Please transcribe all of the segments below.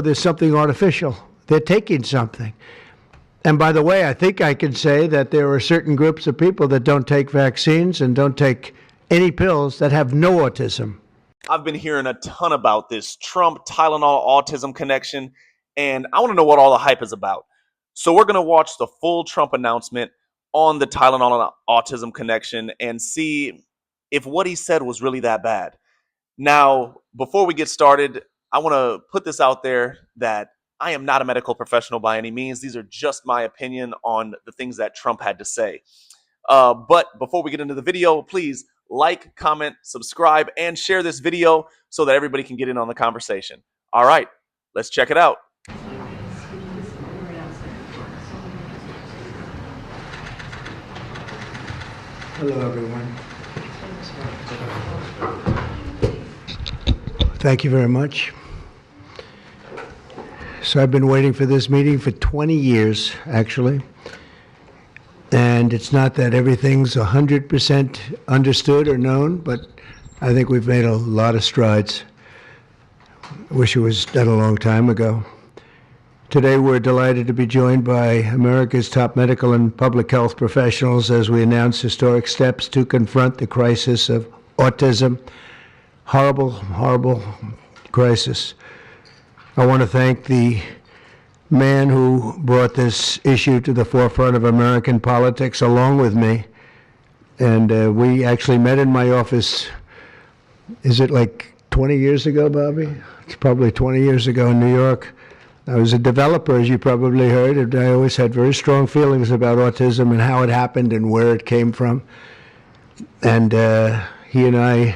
There's something artificial. They're taking something. And by the way, I think I can say that there are certain groups of people that don't take vaccines and don't take any pills that have no autism. I've been hearing a ton about this Trump Tylenol autism connection, and I want to know what all the hype is about. So we're going to watch the full Trump announcement on the Tylenol and autism connection and see if what he said was really that bad. Now, before we get started, I want to put this out there that I am not a medical professional by any means. These are just my opinion on the things that Trump had to say. But before we get into the video, please like, comment, subscribe, and share this video so that everybody can get in on the conversation. All right, let's check it out. Hello, everyone. Thank you very much. So I've been waiting for this meeting for 20 years, actually. And it's not that everything's 100% understood or known, but I think we've made a lot of strides. I wish it was done a long time ago. Today we're delighted to be joined by America's top medical and public health professionals as we announce historic steps to confront the crisis of autism. Horrible, horrible crisis. I want to thank the man who brought this issue to the forefront of American politics along with me. And we actually met in my office, is it like 20 years ago, Bobby? It's probably 20 years ago in New York. I was a developer, as you probably heard, and I always had very strong feelings about autism and how it happened and where it came from. And he and I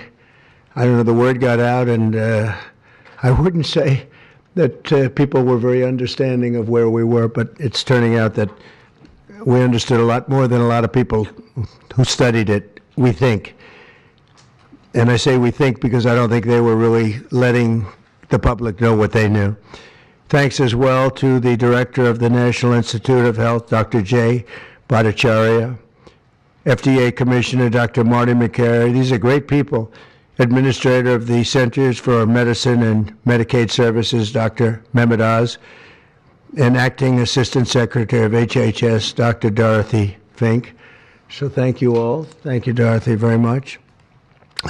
don't know, the word got out, and I wouldn't say that people were very understanding of where we were, but it's turning out that we understood a lot more than a lot of people who studied it, we think. And I say we think because I don't think they were really letting the public know what they knew. Thanks as well to the director of the National Institute of Health, Dr. Jay Bhattacharya, FDA Commissioner, Dr. Marty McCary. These are great people. Administrator of the Centers for Medicine and Medicaid Services, Dr. Mehmet Oz, and Acting Assistant Secretary of HHS, Dr. Dorothy Fink. So thank you all. Thank you, Dorothy, very much.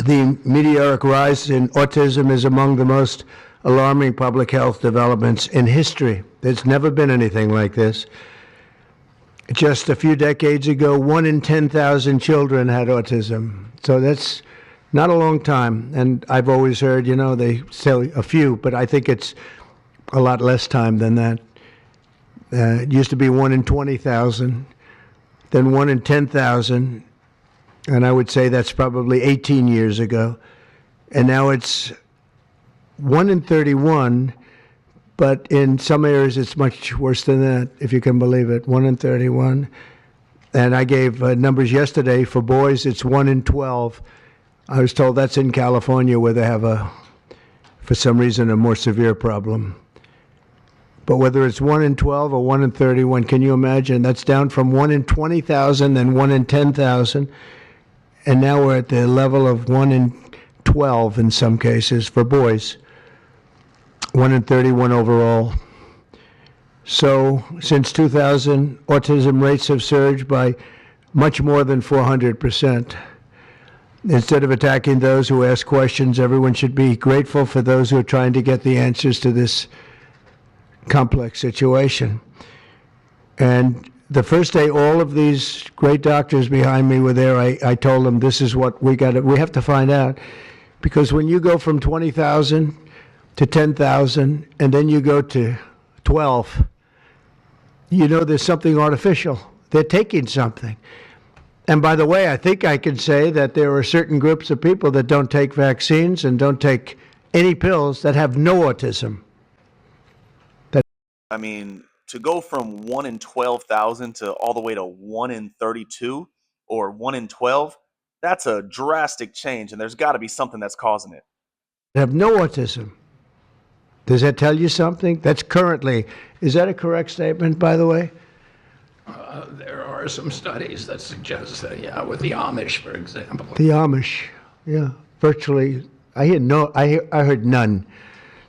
The meteoric rise in autism is among the most alarming public health developments in history. There's never been anything like this. Just a few decades ago, 1 in 10,000 children had autism. So that's not a long time. And I've always heard, you know, they say a few, but I think it's a lot less time than that. It used to be 1 in 20,000, then 1 in 10,000. And I would say that's probably 18 years ago. And now it's 1 in 31, but in some areas it's much worse than that, if you can believe it, 1 in 31. And I gave numbers yesterday. For boys, it's 1 in 12. I was told that's in California where they have for some reason, a more severe problem. But whether it's 1 in 12 or 1 in 31, can you imagine? That's down from 1 in 20,000, then 1 in 10,000. And now we're at the level of 1 in 12 in some cases for boys. 1 in 31 overall. So since 2000, autism rates have surged by much more than 400%. Instead of attacking those who ask questions, everyone should be grateful for those who are trying to get the answers to this complex situation. And the first day all of these great doctors behind me were there, I told them this is what we have to find out. Because when you go from 20,000 to 10,000, and then you go to 12, you know there's something artificial. They're taking something. And by the way, I think I can say that there are certain groups of people that don't take vaccines and don't take any pills that have no autism. I mean, to go from 1 in 12,000 to all the way to 1 in 32 or 1 in 12, that's a drastic change, and there's got to be something that's causing it. They have no autism. Does that tell you something? That's currently, is that a correct statement, by the way? There are some studies that suggest that, yeah, with the Amish, for example. The Amish, yeah, virtually. I heard none.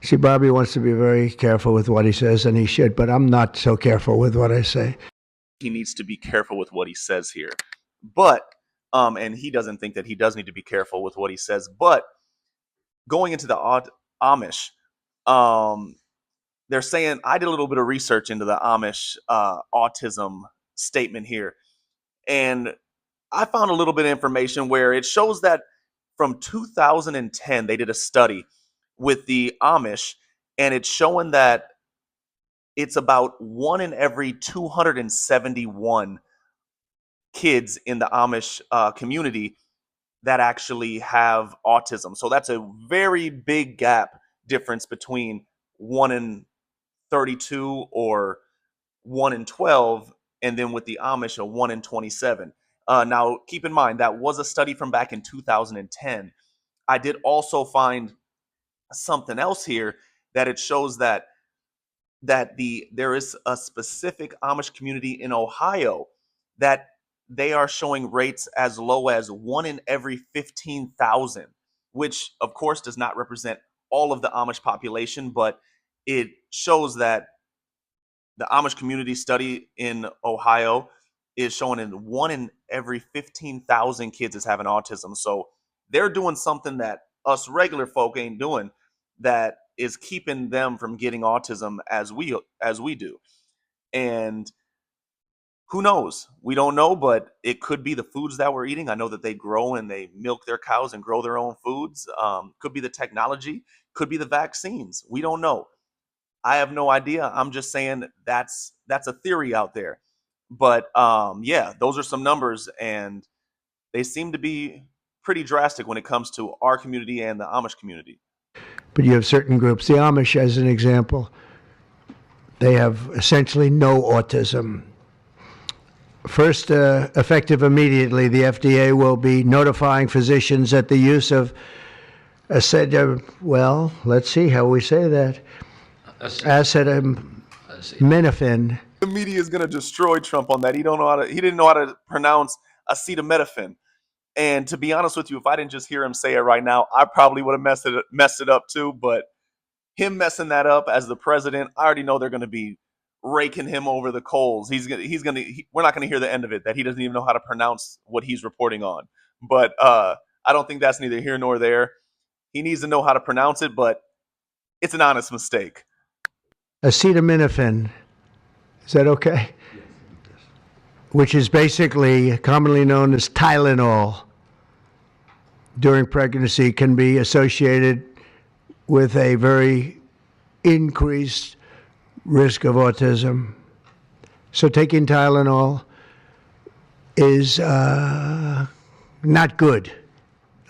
See, Bobby wants to be very careful with what he says, and he should, but I'm not so careful with what I say. He needs to be careful with what he says here. But and he doesn't think that he does need to be careful with what he says. But going into the Amish, um, they're saying I did a little bit of research into the Amish autism statement here, and I found a little bit of information where it shows that from 2010 they did a study with the Amish, and it's showing that it's about one in every 271 kids in the Amish community that actually have autism. So that's a very big gap difference between 1 in 32 or 1 in 12, and then with the Amish, a 1 in 27. Now, keep in mind, that was a study from back in 2010. I did also find something else here that it shows that there is a specific Amish community in Ohio that they are showing rates as low as 1 in every 15,000, which of course does not represent all of the Amish population, but it shows that the Amish community study in Ohio is showing in 1 in every 15,000 kids is having autism. So they're doing something that us regular folk ain't doing, that is keeping them from getting autism as we do. And who knows? We don't know, but it could be the foods that we're eating. I know that they grow and they milk their cows and grow their own foods. Could be the technology, could be the vaccines. We don't know. I have no idea. I'm just saying that's a theory out there. But yeah, those are some numbers, and they seem to be pretty drastic when it comes to our community and the Amish community. But you have certain groups, the Amish as an example, they have essentially no autism. First, effective immediately, the FDA will be notifying physicians that the use of well, let's see how we say that, acetaminophen. The media is going to destroy Trump on that. He didn't know how to pronounce acetaminophen. And to be honest with you, if I didn't just hear him say it right now, I probably would have messed it up too. But him messing that up as the president, I already know they're going to be raking him over the coals. We're not going to hear the end of it, that he doesn't even know how to pronounce what he's reporting on. But I don't think that's neither here nor there. He needs to know how to pronounce it, but it's an honest mistake. Acetaminophen. Is that okay? Which is basically commonly known as Tylenol during pregnancy, can be associated with a very increased risk of autism. So taking Tylenol is not good.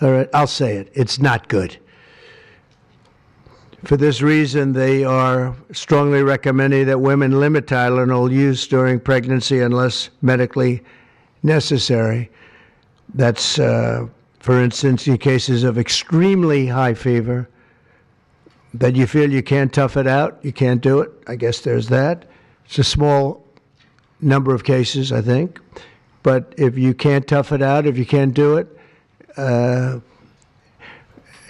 All right, I'll say it. It's not good. For this reason, they are strongly recommending that women limit Tylenol use during pregnancy unless medically necessary. That's, for instance, in cases of extremely high fever, that you feel you can't tough it out, you can't do it. I guess there's that. It's a small number of cases, I think. But if you can't tough it out, if you can't do it,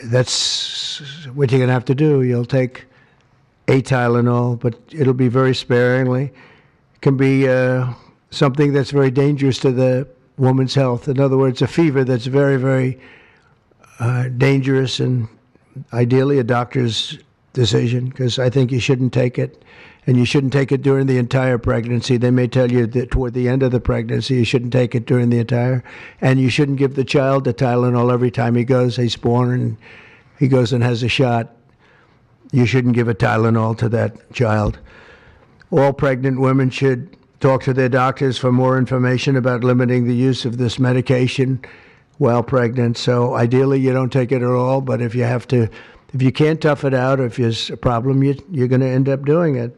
that's what you're going to have to do. You'll take a Tylenol, but it'll be very sparingly. It can be something that's very dangerous to the woman's health. In other words, a fever that's very, very dangerous, and ideally a doctor's decision, because I think you shouldn't take it. And you shouldn't take it during the entire pregnancy. They may tell you that toward the end of the pregnancy, you shouldn't take it during the entire. And you shouldn't give the child a Tylenol every time he's born and he goes and has a shot. You shouldn't give a Tylenol to that child. All pregnant women should talk to their doctors for more information about limiting the use of this medication while pregnant. So ideally, you don't take it at all, but if you can't tough it out, or if there's a problem, you're going to end up doing it.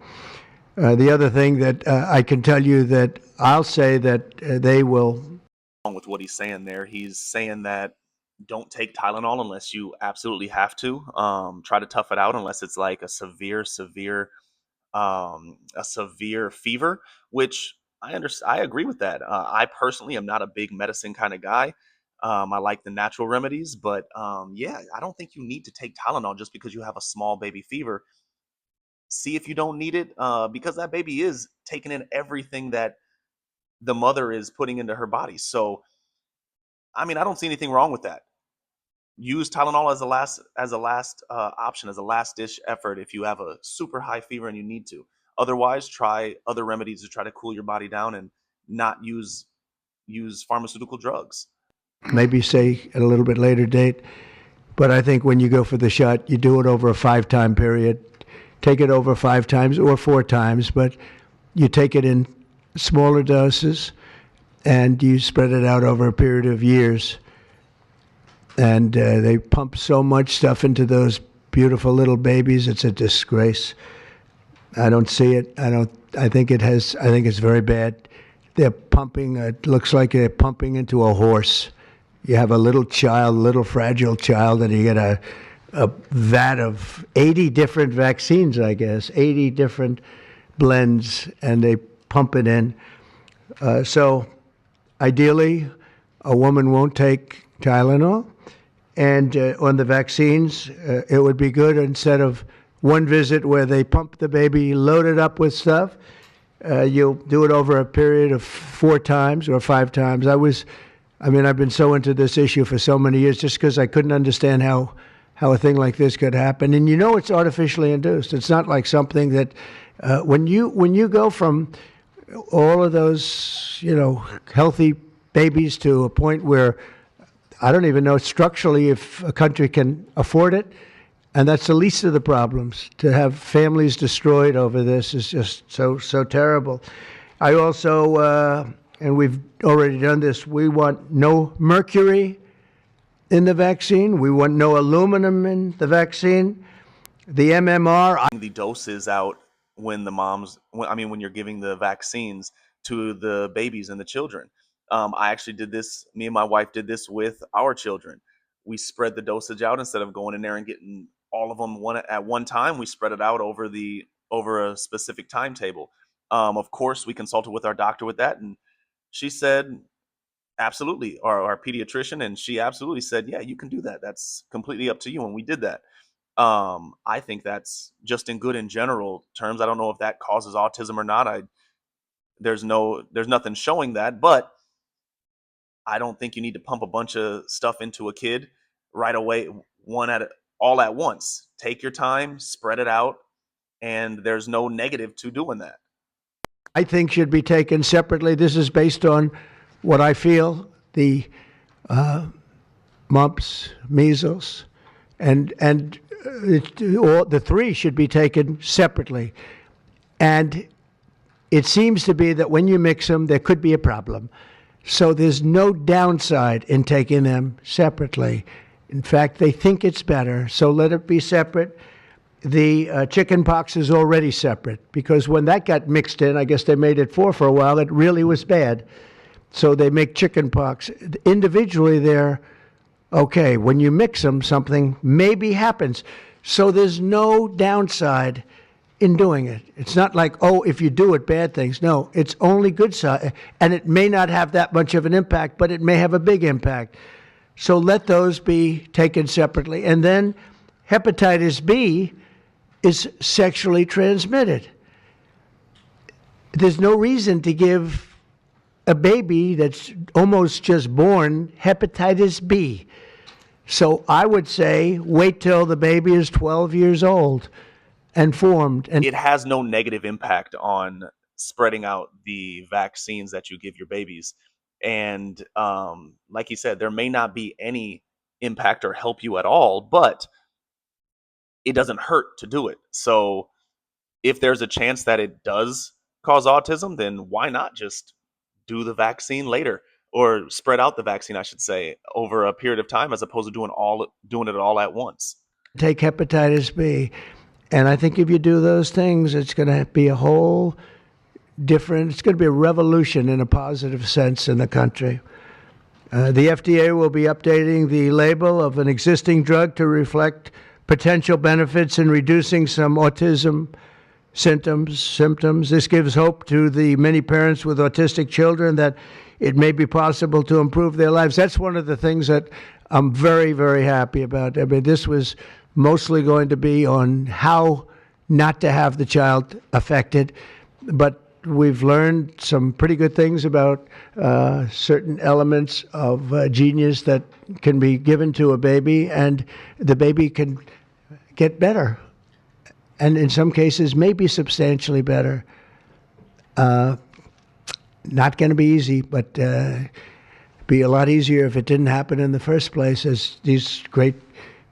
The other thing that I can tell you that I'll say that they will. With what he's saying there, he's saying that don't take Tylenol unless you absolutely have to. Try to tough it out unless it's like a severe fever, which I understand. I agree with that. I personally am not a big medicine kind of guy. I like the natural remedies, but yeah, I don't think you need to take Tylenol just because you have a small baby fever. See if you don't need it, because that baby is taking in everything that the mother is putting into her body. So, I mean, I don't see anything wrong with that. Use Tylenol as a last option, as a last dish effort if you have a super high fever and you need to. Otherwise, try other remedies to try to cool your body down and not use pharmaceutical drugs. Maybe say at a little bit later date. But I think when you go for the shot, you do it over a 5-time period. Take it over 5 times or 4 times, but you take it in smaller doses and you spread it out over a period of years. And they pump so much stuff into those beautiful little babies. It's a disgrace. I don't see it. I think it has. I think it's very bad. They're pumping. It looks like they're pumping into a horse. You have a little child, little fragile child, and you get a vat of 80 different vaccines. I guess 80 different blends, and they pump it in. So, ideally, a woman won't take Tylenol. And on the vaccines, it would be good instead of one visit where they pump the baby, load it up with stuff. You'll do it over a period of 4 times or 5 times. I've been so into this issue for so many years just because I couldn't understand how a thing like this could happen. And it's artificially induced. It's not like something that when you go from all of those, healthy babies to a point where I don't even know structurally if a country can afford it. And that's the least of the problems. To have families destroyed over this is just so terrible. I also, and we've already done this, we want no mercury in the vaccine. We want no aluminum in the vaccine. The MMR. The doses out when when you're giving the vaccines to the babies and the children. I actually did this. Me and my wife did this with our children. We spread the dosage out instead of going in there and getting all of them at one time. We spread it out over a specific timetable. Of course, we consulted with our doctor with that, and she said absolutely, our pediatrician, and she absolutely said, yeah, you can do that. That's completely up to you. And we did that. I think that's just in good in general terms. I don't know if that causes autism or not. There's nothing showing that, but I don't think you need to pump a bunch of stuff into a kid right away, all at once. Take your time, spread it out, and there's no negative to doing that. I think should be taken separately. This is based on what I feel, the mumps, measles, and all the 3 should be taken separately. And it seems to be that when you mix them, there could be a problem. So there's no downside in taking them separately. In fact, they think it's better, so let it be separate. The chicken pox is already separate because when that got mixed in, I guess they made it 4 for a while, it really was bad. So they make chicken pox. Individually, they're okay. When you mix them, something maybe happens. So there's no downside in doing it. It's not like, if you do it, bad things. No, it's only good side. And it may not have that much of an impact, but it may have a big impact. So let those be taken separately. And then hepatitis B is sexually transmitted. There's no reason to give a baby that's almost just born hepatitis B. So I would say wait till the baby is 12 years old and formed. And it has no negative impact on spreading out the vaccines that you give your babies. And like you said, there may not be any impact or help you at all, but it doesn't hurt to do it. So if there's a chance that it does cause autism, then why not just do the vaccine later, or spread out the vaccine, I should say, over a period of time as opposed to doing it all at once. Take hepatitis B. And I think if you do those things, it's going to be a whole different, it's going to be a revolution in a positive sense in the country. The FDA will be updating the label of an existing drug to reflect potential benefits in reducing some autism symptoms. This gives hope to the many parents with autistic children that it may be possible to improve their lives. That's one of the things that I'm very, very happy about. I mean, this was mostly going to be on how not to have the child affected, but we've learned some pretty good things about certain elements of genius that can be given to a baby, and the baby can get better, and in some cases, maybe substantially better. Not going to be easy, but be a lot easier if it didn't happen in the first place, as these great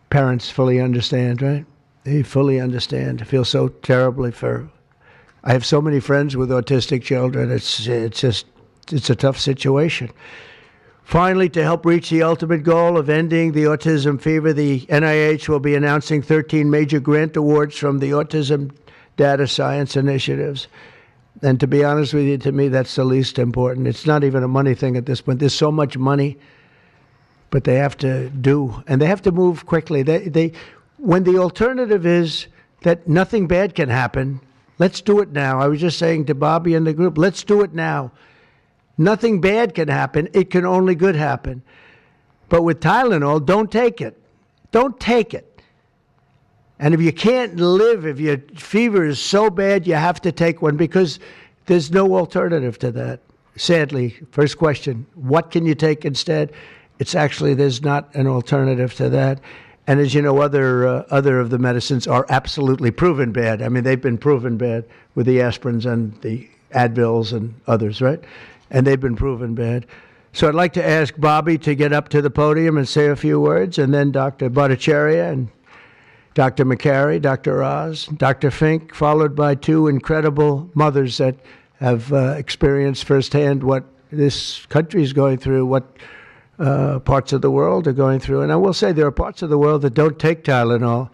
parents fully understand, right? They fully understand. I feel so terribly for. I have so many friends with autistic children. It's a tough situation. Finally, to help reach the ultimate goal of ending the autism fever, the NIH will be announcing 13 major grant awards from the Autism Data Science Initiatives. And to be honest with you, to me, that's the least important. It's not even a money thing at this point. There's so much money, but they have to do, and they have to move quickly. When the alternative is that nothing bad can happen, let's do it now. I was just saying to Bobby and the group, let's do it now. Nothing bad can happen. It can only good happen. But with Tylenol, don't take it. Don't take it. And if you can't live, if your fever is so bad, you have to take one, because there's no alternative to that. Sadly, first question, what can you take instead? It's actually, there's not an alternative to that. And as you know, other of the medicines are absolutely proven bad. I mean, they've been proven bad with the aspirins and the Advils and others, right? And they've been proven bad. So I'd like to ask Bobby to get up to the podium and say a few words, and then Dr. Bhattacharya and Dr. McCary, Dr. Oz, Dr. Fink, followed by two incredible mothers that have experienced firsthand what this country is going through, what parts of the world are going through. And I will say there are parts of the world that don't take Tylenol.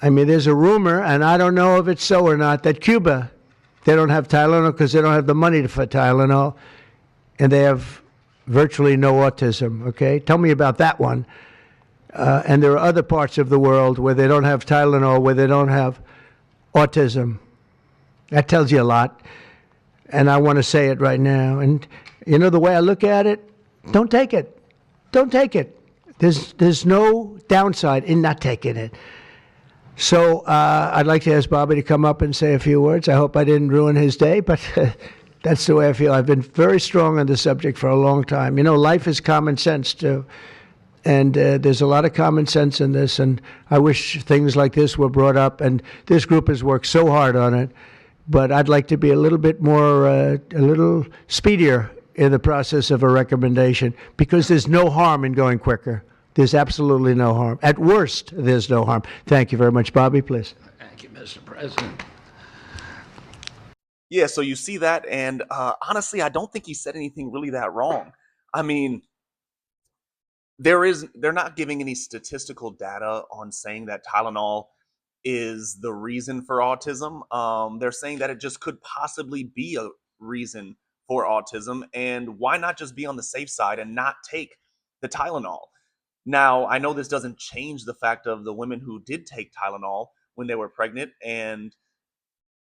I mean, there's a rumor, and I don't know if it's so or not, that Cuba, they don't have Tylenol because they don't have the money for Tylenol, and they have virtually no autism, okay? Tell me about that one. And there are other parts of the world where they don't have Tylenol, where they don't have autism. That tells you a lot. And I want to say it right now. And you know, the way I look at it, don't take it. Don't take it. There's no downside in not taking it. So I'd like to ask Bobby to come up and say a few words. I hope I didn't ruin his day, but that's the way I feel. I've been very strong on the subject for a long time. You know, life is common sense, too. And there's a lot of common sense in this, and I wish things like this were brought up, and this group has worked so hard on it, but I'd like to be a little bit more, a little speedier in the process of a recommendation, because there's no harm in going quicker. There's absolutely no harm. At worst, there's no harm. Thank you very much. Bobby, please. Thank you, Mr. President. Yeah, so you see that, and honestly, I don't think he said anything really that wrong. I mean, they're not giving any statistical data on saying that Tylenol is the reason for autism. They're saying that it just could possibly be a reason for autism, and why not just be on the safe side and not take the Tylenol? Now, I know this doesn't change the fact of the women who did take Tylenol when they were pregnant, and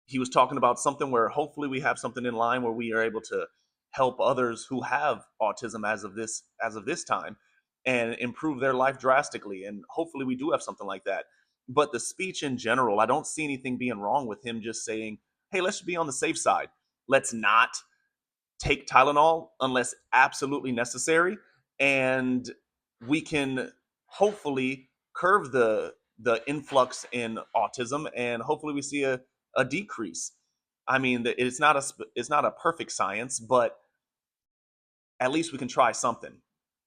he was talking about something where hopefully we have something in line where we are able to help others who have autism as of this time and improve their life drastically, and hopefully we do have something like that. But the speech in general, I don't see anything being wrong with him just saying, hey, let's be on the safe side, let's not take Tylenol unless absolutely necessary, and we can hopefully curve the influx in autism, and hopefully we see a decrease. I mean, it's not a perfect science, but at least we can try something.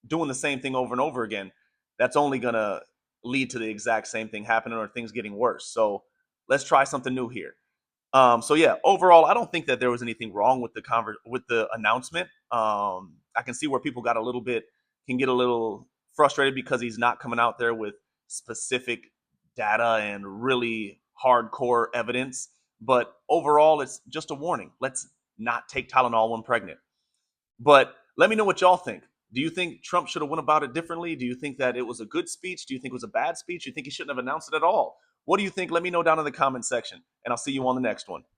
Doing the same thing over and over again, that's only gonna lead to the exact same thing happening or things getting worse. So let's try something new here. So yeah, overall, I don't think that there was anything wrong with the announcement. I can see where people can get a little frustrated because he's not coming out there with specific data and really hardcore evidence. But overall, it's just a warning. Let's not take Tylenol when pregnant. But let me know what y'all think. Do you think Trump should have went about it differently? Do you think that it was a good speech? Do you think it was a bad speech? Do you think he shouldn't have announced it at all? What do you think? Let me know down in the comment section, and I'll see you on the next one.